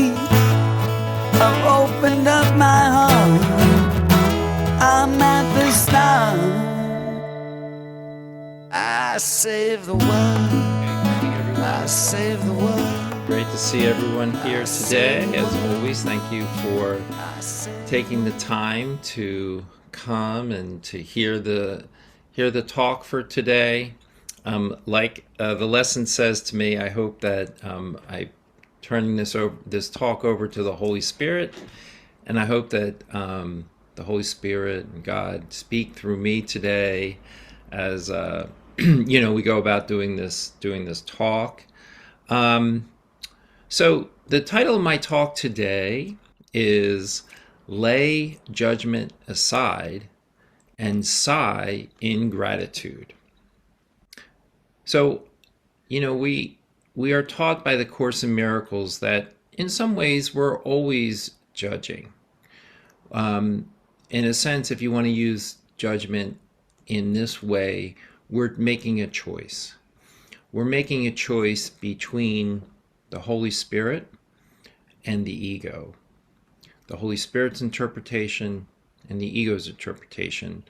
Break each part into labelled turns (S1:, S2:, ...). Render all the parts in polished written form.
S1: I've opened up my heart. I'm at the start. I save the world. I save the world.
S2: Great to see everyone here today. As always, thank you for taking the time to come and to hear the talk for today. Like the lesson says to me, I hope that I turning this talk over to the Holy Spirit, and I hope that the Holy Spirit and God speak through me today as we go about doing this talk. So the title of my talk today is Lay Judgment Aside and Sigh in Gratitude. So, we are taught by the Course in Miracles that in some ways we're always judging. In a sense, if you want to use judgment in this way, we're making a choice. We're making a choice between the Holy Spirit and the ego. The Holy Spirit's interpretation and the ego's interpretation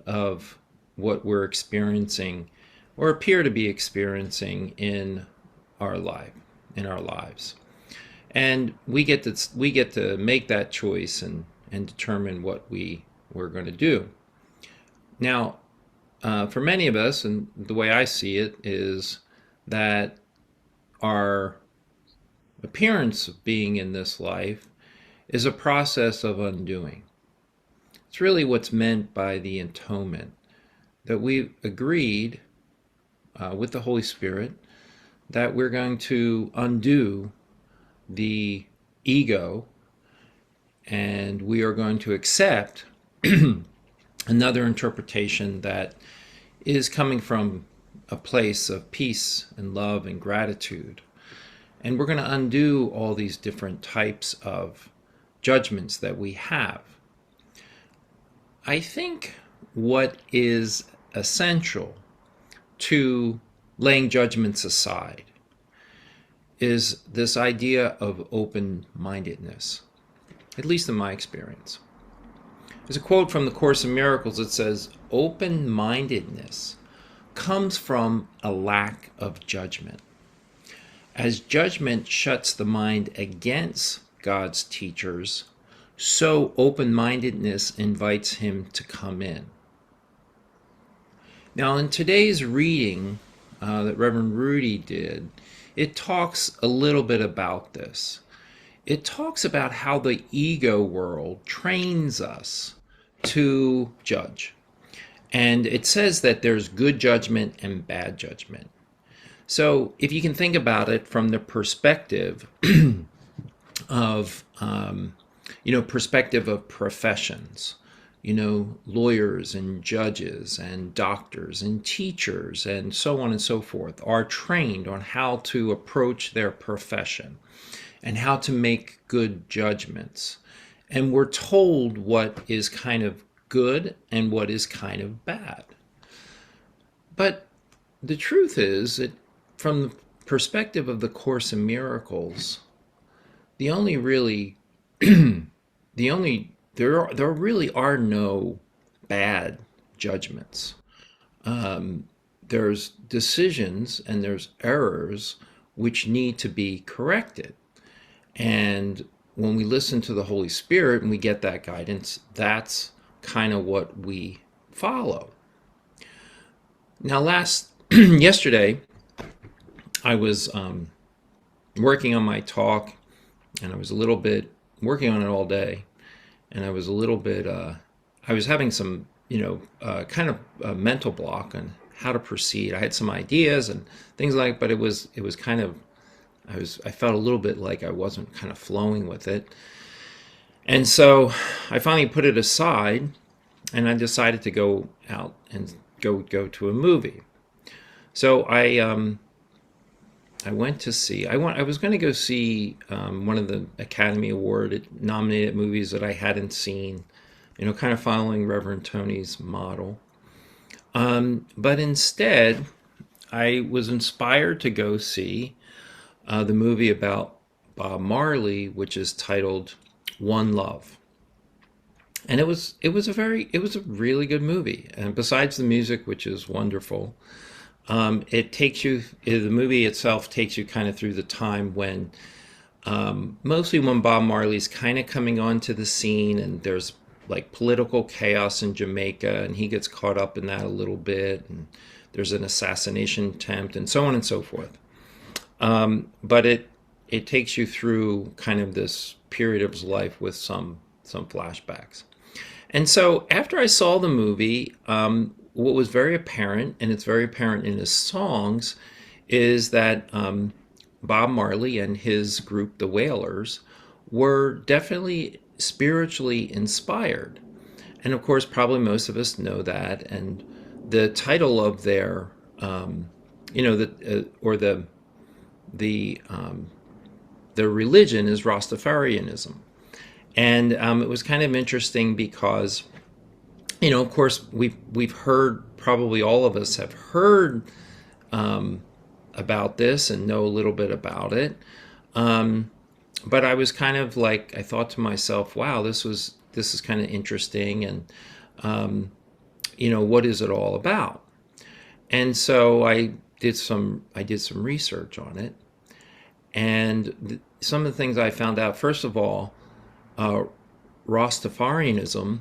S2: of what we're experiencing or appear to be experiencing in our lives. And we get to make that choice and determine what we're going to do. Now, for many of us, and the way I see it, is that our appearance of being in this life is a process of undoing. It's really what's meant by the atonement, that we've agreed with the Holy Spirit that we're going to undo the ego, and we are going to accept another interpretation that is coming from a place of peace and love and gratitude. And we're going to undo all these different types of judgments that we have. I think what is essential to laying judgments aside is this idea of open-mindedness, at least in my experience. There's a quote from the Course in Miracles that says, open-mindedness comes from a lack of judgment. As judgment shuts the mind against God's teachers, so open-mindedness invites him to come in. Now, in today's reading that Reverend Rudy did, it talks a little bit about this. It talks about how the ego world trains us to judge. And it says that there's good judgment and bad judgment. So if you can think about it from the perspective of, perspective of professions, lawyers and judges and doctors and teachers and so on and so forth are trained on how to approach their profession and how to make good judgments. And we're told what is kind of good and what is kind of bad. But the truth is that from the perspective of the Course in Miracles, there really are no bad judgments. There's decisions and there's errors which need to be corrected. And when we listen to the Holy Spirit and we get that guidance, that's kind of what we follow. Now, yesterday, I was working on my talk, and I was a little bit working on it all day, and I was a little bit, I was having some, kind of a mental block on how to proceed. I had some ideas and things like, but it was kind of, I felt a little bit like I wasn't kind of flowing with it. And so I finally put it aside, and I decided to go out and go to a movie. So I went to see. I was going to go see one of the Academy Award nominated movies that I hadn't seen. Kind of following Reverend Tony's model. But instead, I was inspired to go see the movie about Bob Marley, which is titled One Love. And it was a really good movie. And besides the music, which is wonderful, the movie itself takes you kind of through the time when, mostly when Bob Marley's kind of coming onto the scene, and there's like political chaos in Jamaica, and he gets caught up in that a little bit, and there's an assassination attempt, and so on and so forth. But it takes you through kind of this period of his life with some flashbacks. And so after I saw the movie, what was very apparent, and it's very apparent in his songs, is that Bob Marley and his group, the Wailers, were definitely spiritually inspired. And of course, probably most of us know that. And the title of their, their religion is Rastafarianism. And it was kind of interesting because, of course, we've heard, probably all of us have heard about this and know a little bit about it. But I was kind of like, I thought to myself, wow, this is kind of interesting, and what is it all about? And so I did some research on it, and some of the things I found out. First of all, Rastafarianism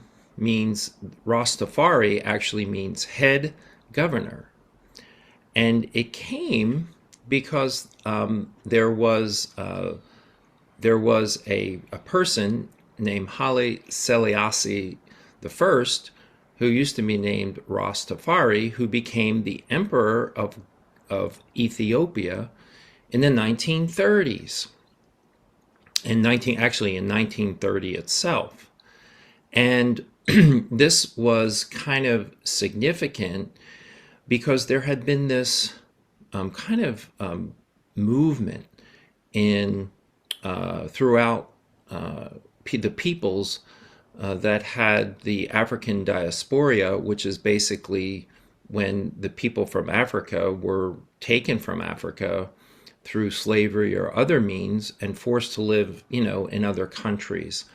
S2: Rastafari actually means head governor, and it came because there was a person named Haile Selassie I, who used to be named Rastafari, who became the emperor of Ethiopia in the 1930s. In 1930 itself. And this was kind of significant because there had been this movement in throughout the peoples that had the African diaspora, which is basically when the people from Africa were taken from Africa through slavery or other means and forced to live, in other countries.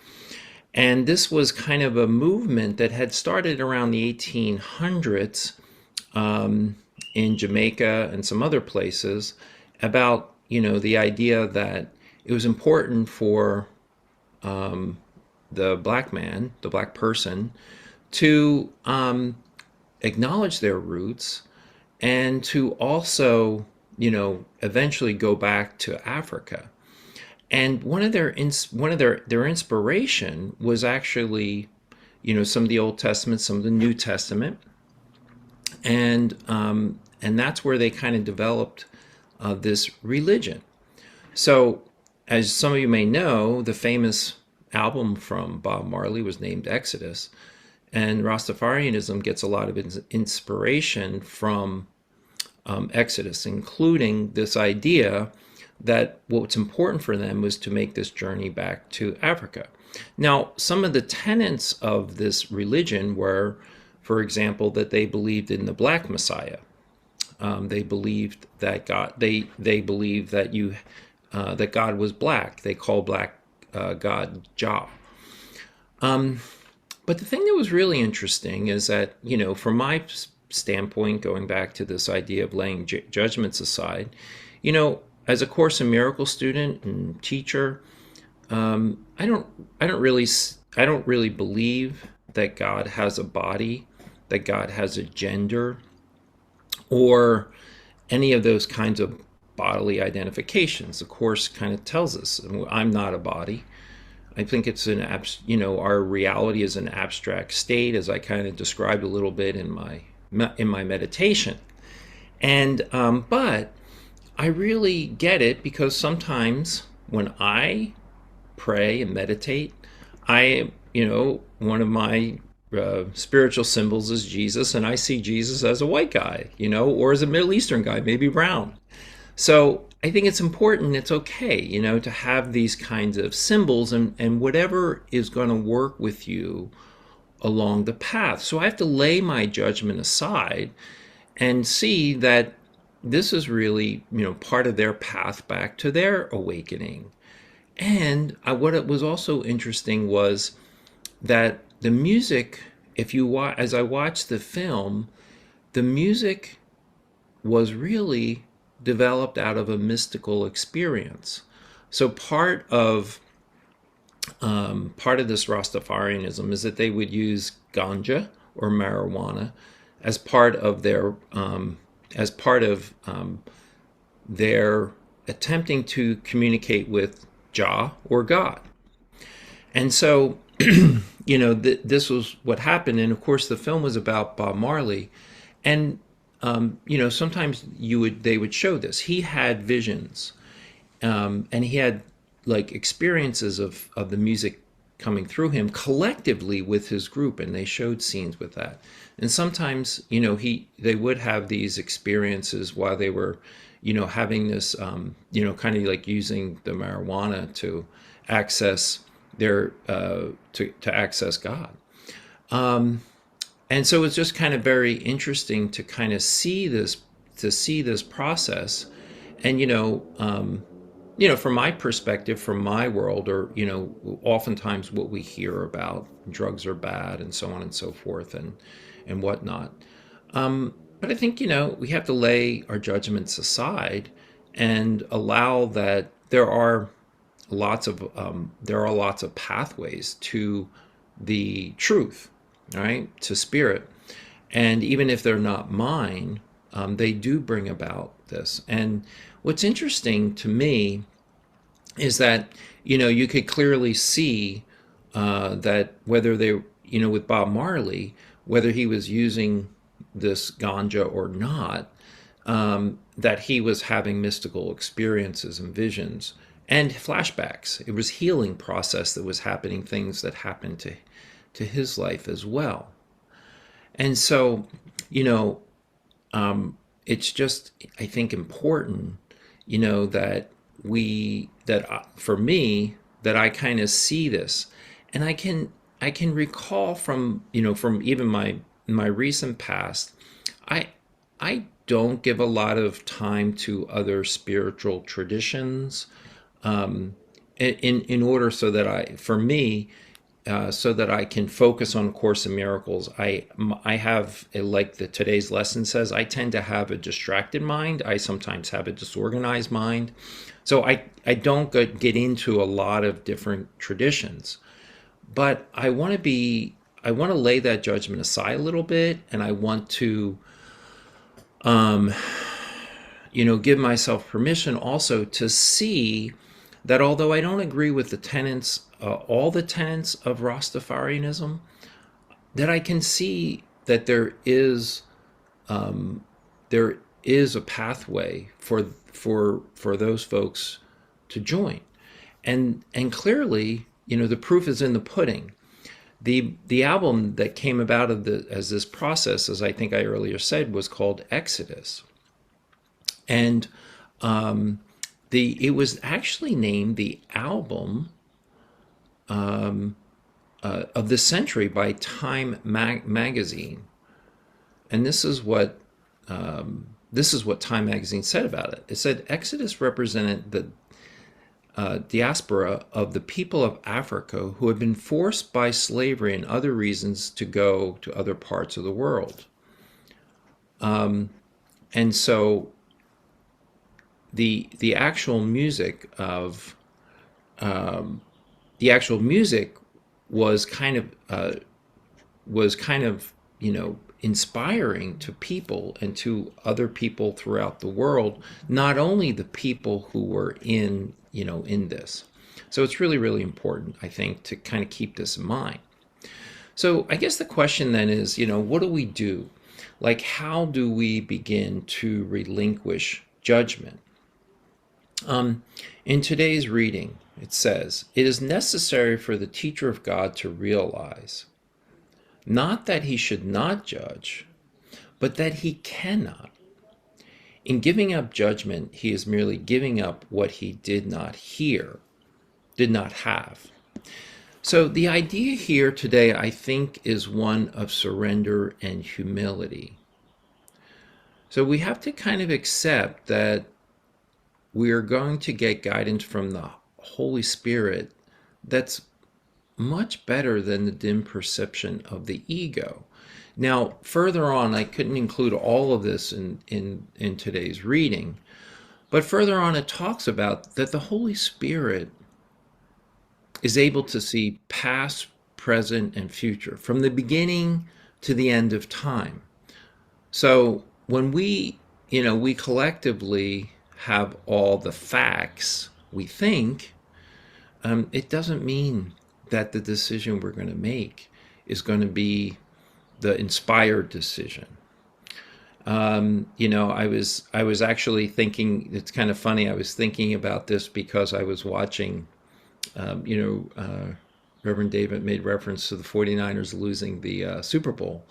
S2: And this was kind of a movement that had started around the 1800s in Jamaica and some other places about, the idea that it was important for the black man, the black person, to acknowledge their roots and to also eventually go back to Africa. And one of their inspiration was actually, some of the Old Testament, some of the New Testament, and that's where they kind of developed this religion. So, as some of you may know, the famous album from Bob Marley was named Exodus, and Rastafarianism gets a lot of inspiration from Exodus, including this idea that what's important for them was to make this journey back to Africa. Now, some of the tenets of this religion were, for example, that they believed in the Black Messiah. They believed that God. They believed that that God was black. They call black God Jah. But the thing that was really interesting is that, from my standpoint, going back to this idea of laying judgments aside, as a Course in Miracles student and teacher, I don't really believe that God has a body, that God has a gender, or any of those kinds of bodily identifications. The Course kind of tells us I'm not a body. I think it's our reality is an abstract state, as I kind of described a little bit in my meditation. And but I really get it, because sometimes when I pray and meditate, one of my spiritual symbols is Jesus, and I see Jesus as a white guy, or as a Middle Eastern guy, maybe brown. So I think it's important, it's okay, to have these kinds of symbols, and whatever is going to work with you along the path. So I have to lay my judgment aside and see that this is really, part of their path back to their awakening. And what it was also interesting was that the music, if you watch, as I watched the film, the music was really developed out of a mystical experience. So part of this Rastafarianism is that they would use ganja or marijuana as part of their attempting to communicate with Jah or God. And so, this was what happened. And of course, the film was about Bob Marley. And, sometimes they would show this. He had visions, and he had like experiences of the music coming through him collectively with his group, and they showed scenes with that. And sometimes, they would have these experiences while they were, having this, kind of like using the marijuana to access to access God. And so it's just kind of very interesting to kind of see this process. And from my perspective, from my world, or oftentimes what we hear about drugs are bad and so on and so forth, and whatnot. But I think we have to lay our judgments aside and allow that there are lots of pathways to the truth, right? To spirit, and even if they're not mine, they do bring about this. And what's interesting to me is that you could clearly see that whether they with Bob Marley, whether he was using this ganja or not, that he was having mystical experiences and visions and flashbacks. It was healing process that was happening, things that happened to his life as well. And so, it's just, I think, important, for me, that I kind of see this, and I can recall from even my recent past, I don't give a lot of time to other spiritual traditions, in order so that so that I can focus on Course in Miracles. I have, like today's lesson says, I tend to have a distracted mind. I sometimes have a disorganized mind. So I don't get into a lot of different traditions. But I want to lay that judgment aside a little bit, and I want to give myself permission also to see that although I don't agree with the tenets, all the tenets of Rastafarianism, that I can see that there is a pathway for those folks to join, and clearly, the proof is in the pudding. The album that came about of as this process, as I think I earlier said, was called Exodus, and it was actually named the album of the century by Time magazine, and this is what Time magazine said about it. It said Exodus represented the diaspora of the people of Africa who had been forced by slavery and other reasons to go to other parts of the world. And so the actual music was kind of inspiring to people and to other people throughout the world, not only the people who were in this. So it's really, really important, I think, to kind of keep this in mind. So I guess the question then is, what do we do? Like, how do we begin to relinquish judgment? In today's reading, it says, "It is necessary for the teacher of God to realize, not that he should not judge, but that he cannot. In giving up judgment, he is merely giving up what he did not have." So the idea here today, I think, is one of surrender and humility. So we have to kind of accept that we are going to get guidance from the Holy Spirit that's much better than the dim perception of the ego. Now, further on, I couldn't include all of this in today's reading, but further on, it talks about that the Holy Spirit is able to see past, present, and future from the beginning to the end of time. So when we collectively have all the facts, we think, it doesn't mean that the decision we're going to make is going to be the inspired decision. I was actually thinking. It's kind of funny. I was thinking about this because I was watching. Um, you know, Reverend David made reference to the 49ers losing the Super Bowl,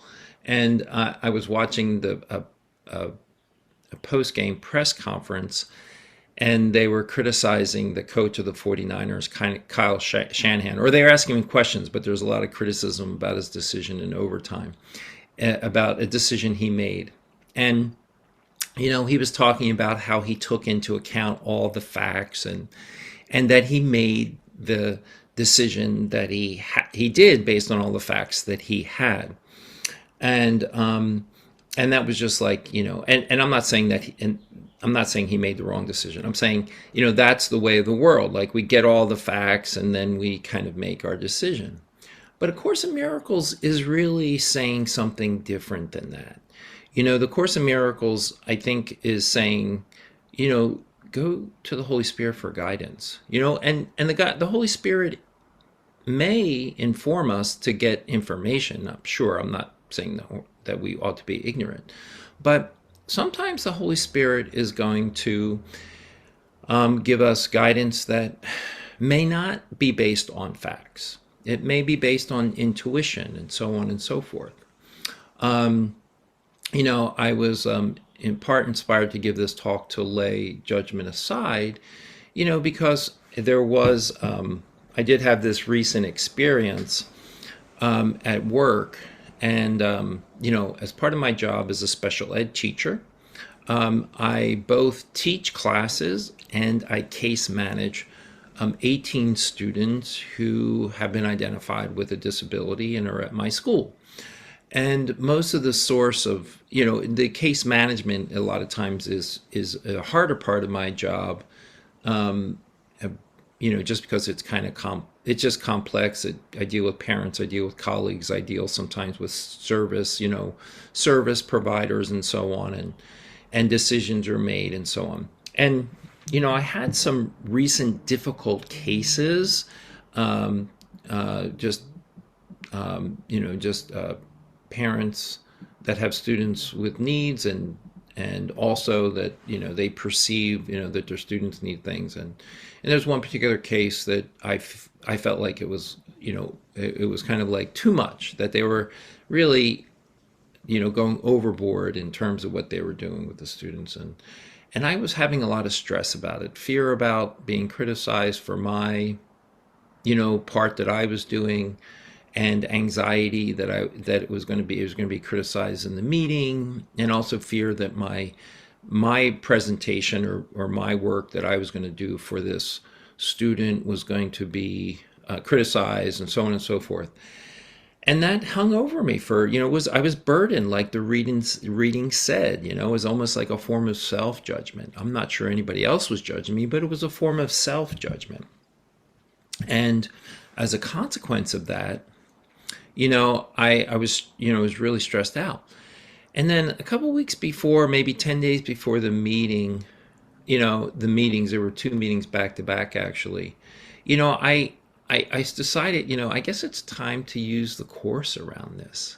S2: and I was watching a post game press conference, and they were criticizing the coach of the 49ers, Kyle Shanahan, or they were asking him questions, but there was a lot of criticism about his decision in overtime, about a decision he made. And, he was talking about how he took into account all the facts and that he made the decision that he did based on all the facts that he had. And that was just like, and I'm not saying that and I'm not saying he made the wrong decision. I'm saying, that's the way of the world. Like, we get all the facts and then we kind of make our decision. But A Course in Miracles is really saying something different than that. The Course in Miracles, I think, is saying, go to the Holy Spirit for guidance. And the Holy Spirit may inform us to get information. I'm sure, I'm not saying that we ought to be ignorant, but sometimes the Holy Spirit is going to give us guidance that may not be based on facts. It may be based on intuition and so on and so forth. I was in part inspired to give this talk to lay judgment aside, because I did have this recent experience at work. And, as part of my job as a special ed teacher, I both teach classes and I case manage 18 students who have been identified with a disability and are at my school. And most of the source of, the case management a lot of times is a harder part of my job, just because it's kind of it's just complex. I deal with parents, I deal with colleagues, I deal sometimes with service providers and so on, and decisions are made and so on. And, I had some recent difficult cases, parents that have students with needs and also that they perceive that their students need things, and there's one particular case that I felt like it was it was kind of like too much, that they were really going overboard in terms of what they were doing with the students, and I was having a lot of stress about it, fear about being criticized for my part that I was doing, and anxiety that it was going to be criticized in the meeting, and also fear that my presentation or my work that I was going to do for this student was going to be criticized, and so on and so forth. And that hung over me for, I was burdened, like the reading said, it was almost like a form of self-judgment. I'm not sure anybody else was judging me, but it was a form of self-judgment. And as a consequence of that, I was really stressed out. And then a couple weeks before, maybe 10 days before the meeting, there were two meetings back to back, actually. I decided, I guess it's time to use the Course around this.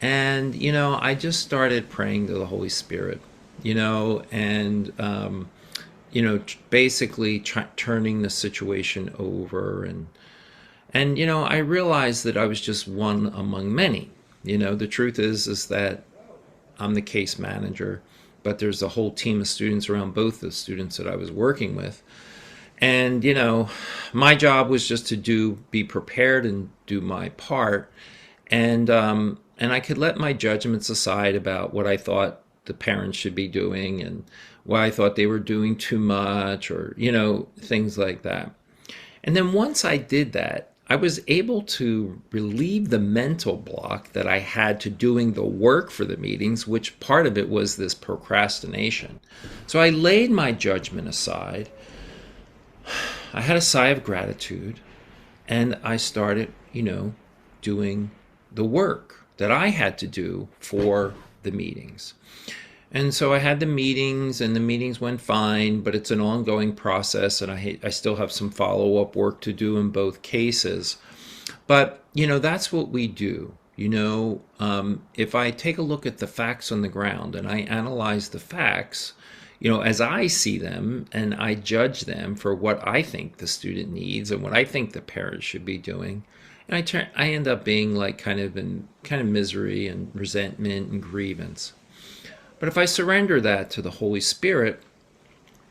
S2: And, I just started praying to the Holy Spirit, and, basically turning the situation over. And I realized that I was just one among many. The truth is that I'm the case manager, but there's a whole team of students around both the students that I was working with. And, my job was just to be prepared and do my part. And I could let my judgments aside about what I thought the parents should be doing and why I thought they were doing too much, or, things like that. And then once I did that, I was able to relieve the mental block that I had to doing the work for the meetings, which part of it was this procrastination. So I laid my judgment aside. I had a sigh of gratitude, and I started, doing the work that I had to do for the meetings. And so I had the meetings, and the meetings went fine, but it's an ongoing process, and I still have some follow-up work to do in both cases. But, that's what we do. If I take a look at the facts on the ground and I analyze the facts, as I see them, and I judge them for what I think the student needs and what I think the parents should be doing, and I end up being like kind of misery and resentment and grievance. But if I surrender that to the Holy Spirit,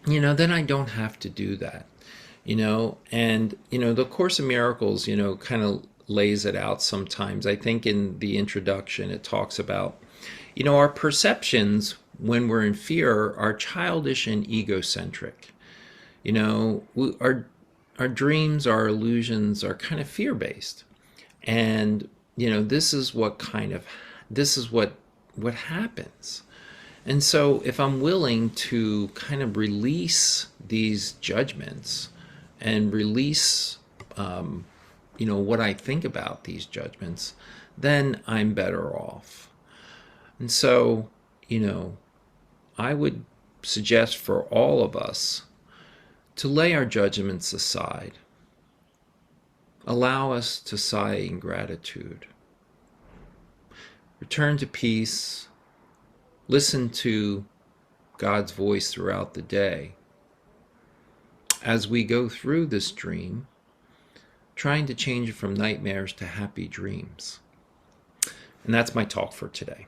S2: then I don't have to do that, and, the Course in Miracles, kind of lays it out sometimes. I think in the introduction, it talks about, our perceptions when we're in fear are childish and egocentric. Our dreams, our illusions are kind of fear-based. And, this is what happens. And so if I'm willing to kind of release these judgments and release, what I think about these judgments, then I'm better off. And so, I would suggest for all of us to lay our judgments aside. Allow us to sigh in gratitude. Return to peace. Listen to God's voice throughout the day. As we go through this dream, trying to change it from nightmares to happy dreams. And that's my talk for today.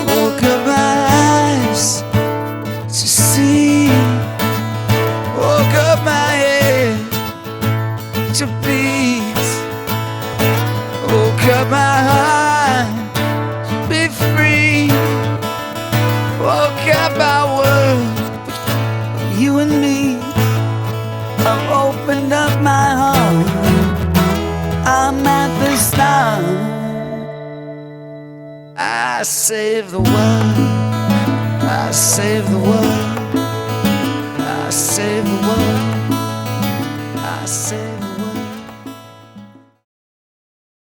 S1: Woke up my eyes to see, woke up my head to beat, woke up my heart to be free, woke up our world, you and me. I've opened up my heart, I'm at the start. I save the world, I save the world.